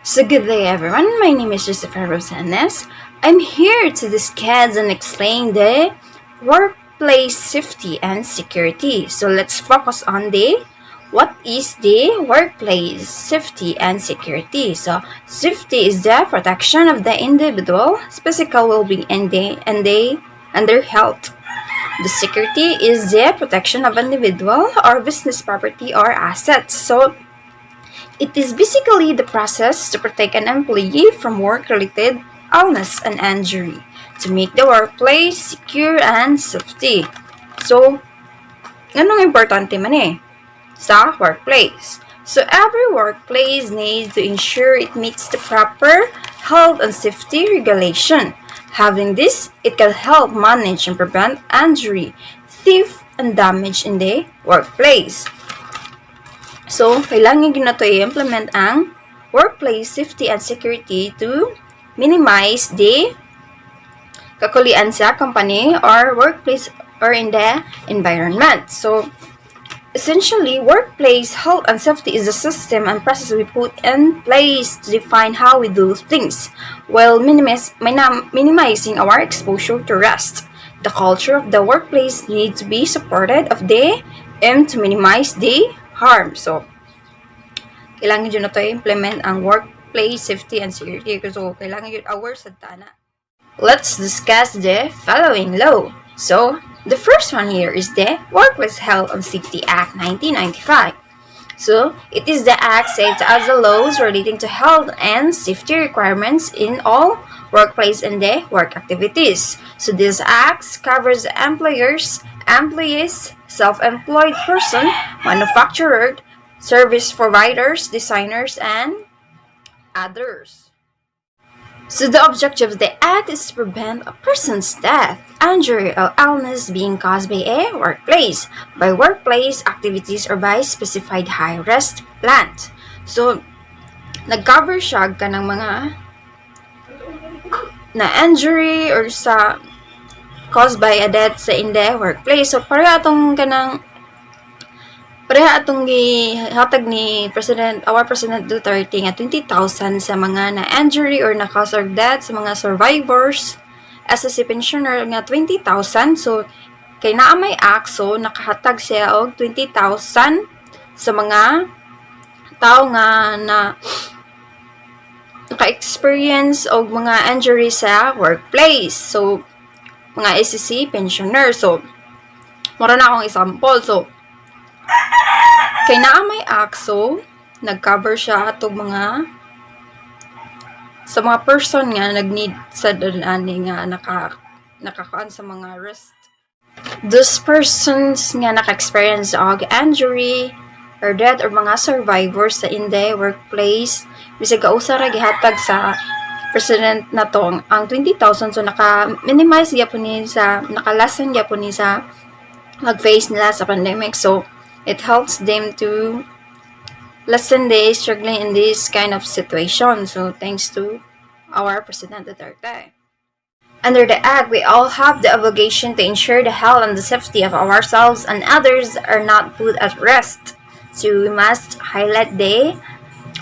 So good day everyone, my name is Josephine Rosanes. I'm here to discuss and explain the workplace safety and security. So let's focus on what is the workplace safety and security. So safety is the protection of the individual, physical well-being and their health. The security is the protection of individual or business property or assets. So it is basically the process to protect an employee from work-related illness and injury to make the workplace secure and safety. So, anong importante man sa workplace? So, every workplace needs to ensure it meets the proper health and safety regulation. Having this, it can help manage and prevent injury, theft, and damage in the workplace. So, kailangan yun na to i-implement ang workplace safety and security to minimize the kakulian sa company or workplace or in the environment. So, essentially, workplace health and safety is a system and process we put in place to define how we do things while minimizing our exposure to risk. The culture of the workplace needs to be supported of the aim to minimize the harm. So, kailangan yun na to implement ang workplace safety and security. So, kailangan yun aware sa tana. Let's discuss the following law. So, the first one here is the Workplace Health and Safety Act 1995. So, it is the act set as the laws relating to health and safety requirements in all workplace and the work activities. So, this act covers employers, employees, self-employed person, manufacturer, service providers, designers, and others. So the objective of the act is to prevent a person's death, injury, or illness being caused by a workplace, by workplace activities, or by specified high-risk plant. So, nag-cover siya ka ng mga na injury or sa caused by a death sa in the workplace. So, pareha atong gihatag ni our President Duterte nga 20,000 sa mga na-injury or na-cause of death sa mga survivors as a pensioner nga 20,000. So, kay naa may act, so nakahatag siya og 20,000 sa mga tao nga na naka-experience og mga injury sa workplace. So, mga SSC pensioner. So, mura na akong example. So, kay naa may akso, nag-cover siya atog sa mga person nga nag-need sa dalani nga nakakaan sa mga risk. Those persons nga naka-experience og injury or death or mga survivors sa in the workplace, bisag kausa ra gihatag sa president na to ang 20,000. So naka-minimize gyapon ni sa nakalasan gyapon ni sa mag-face nila sa pandemic. So it helps them to lessen the struggling in this kind of situation. So, thanks to our President Duterte. Under the Act, we all have the obligation to ensure the health and the safety of ourselves and others are not put at risk. So, we must highlight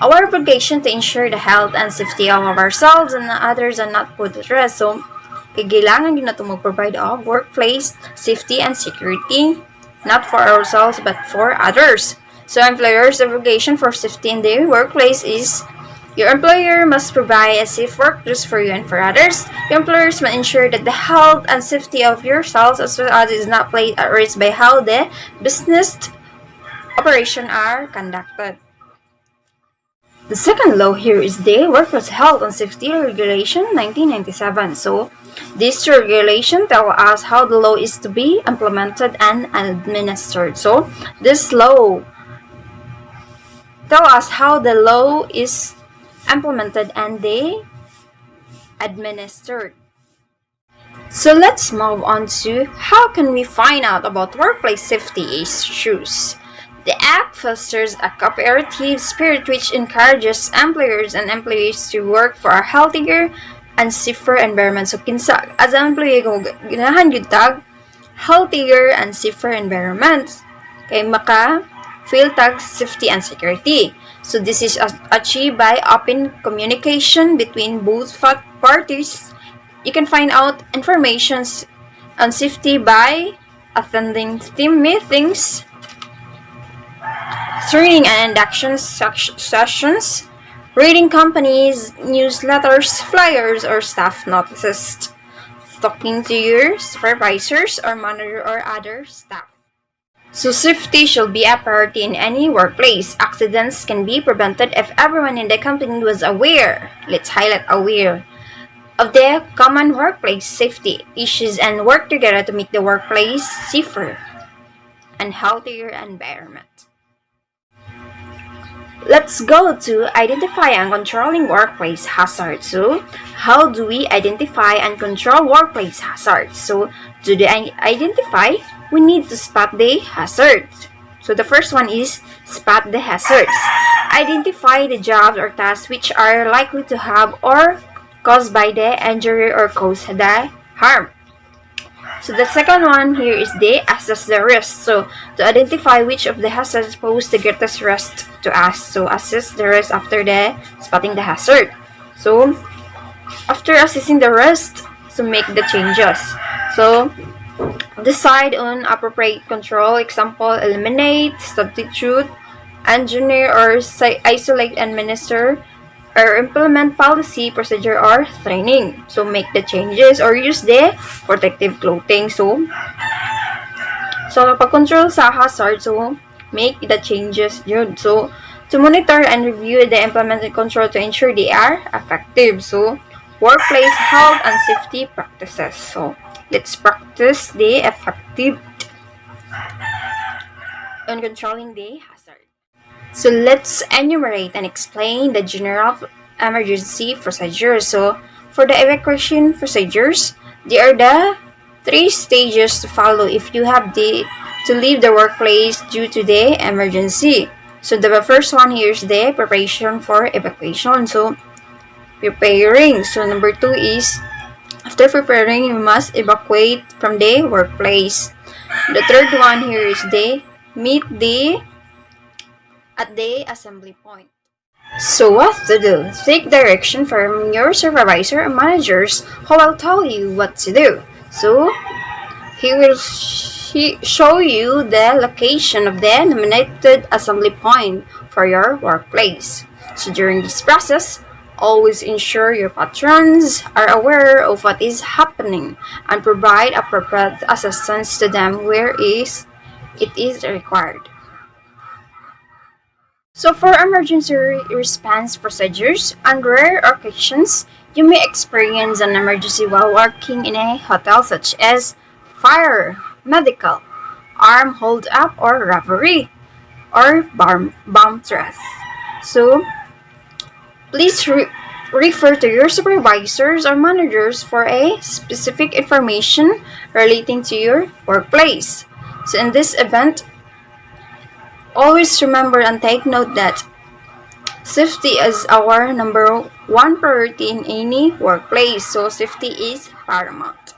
our obligation to ensure the health and safety of ourselves and others are not put at risk. So, kailangan yun na ito mag-provide of workplace safety and security, not for ourselves but for others. So employer's obligation for safety in the workplace is your employer must provide a safe workplace for you and for others. Your employers must ensure that the health and safety of yourselves as well as others is not placed at risk by how the business operation are conducted. The second law here is the Workplace Health and Safety Regulation 1997. So, this regulation tells us how the law is to be implemented and administered. So, this law tells us how the law is implemented and administered. So, let's move on to how can we find out about workplace safety issues. The Act fosters a cooperative spirit which encourages employers and employees to work for a healthier and safer environment. So, kinsa, as an employee, kung ginahan yun tag, healthier and safer environment, kay field tags safety and security. So this is achieved by open communication between both parties. You can find out information on safety by attending team meetings, training and induction sessions, reading companies' newsletters, flyers, or staff notices, talking to your supervisors or manager or other staff. So safety should be a priority in any workplace. Accidents can be prevented if everyone in the company was aware. Let's highlight aware of the common workplace safety issues and work together to make the workplace safer and healthier environment. Let's go to identify and controlling workplace hazards. So, how do we identify and control workplace hazards? So, to identify, we need to spot the hazards. So, the first one is spot the hazards. Identify the jobs or tasks which are likely to have or caused by the injury or cause the harm. So the second one here is the assess the risk. So to identify which of the hazards pose the greatest risk to us. So assess the risk after the spotting the hazard. So after assessing the risk, so make the changes. So decide on appropriate control. Example, eliminate, substitute, engineer or isolate, administer, or implement policy, procedure, or training. So make the changes or use the protective clothing. So pag-control sa hazard, so make the changes yun. So to monitor and review the implemented control to ensure they are effective. So workplace health and safety practices. So let's practice the effective on controlling the hazard. So let's enumerate and explain the general emergency procedures. So for the evacuation procedures, there are the 3 stages to follow if you have to leave the workplace due to the emergency. So the first one here is the preparation for evacuation. So preparing. So number 2 is after preparing, you must evacuate from the workplace. The third one here is the meet at the assembly point. So what to do? Take direction from your supervisor or managers who will tell you what to do. So he will show you the location of the nominated assembly point for your workplace. So during this process, always ensure your patrons are aware of what is happening and provide appropriate assistance to them where it is required. So for emergency response procedures, on rare occasions, you may experience an emergency while working in a hotel such as fire, medical, armed hold-up or robbery, or bomb threat. So please refer to your supervisors or managers for a specific information relating to your workplace. So in this event, always remember and take note that safety is our number 1 priority in any workplace. So safety is paramount.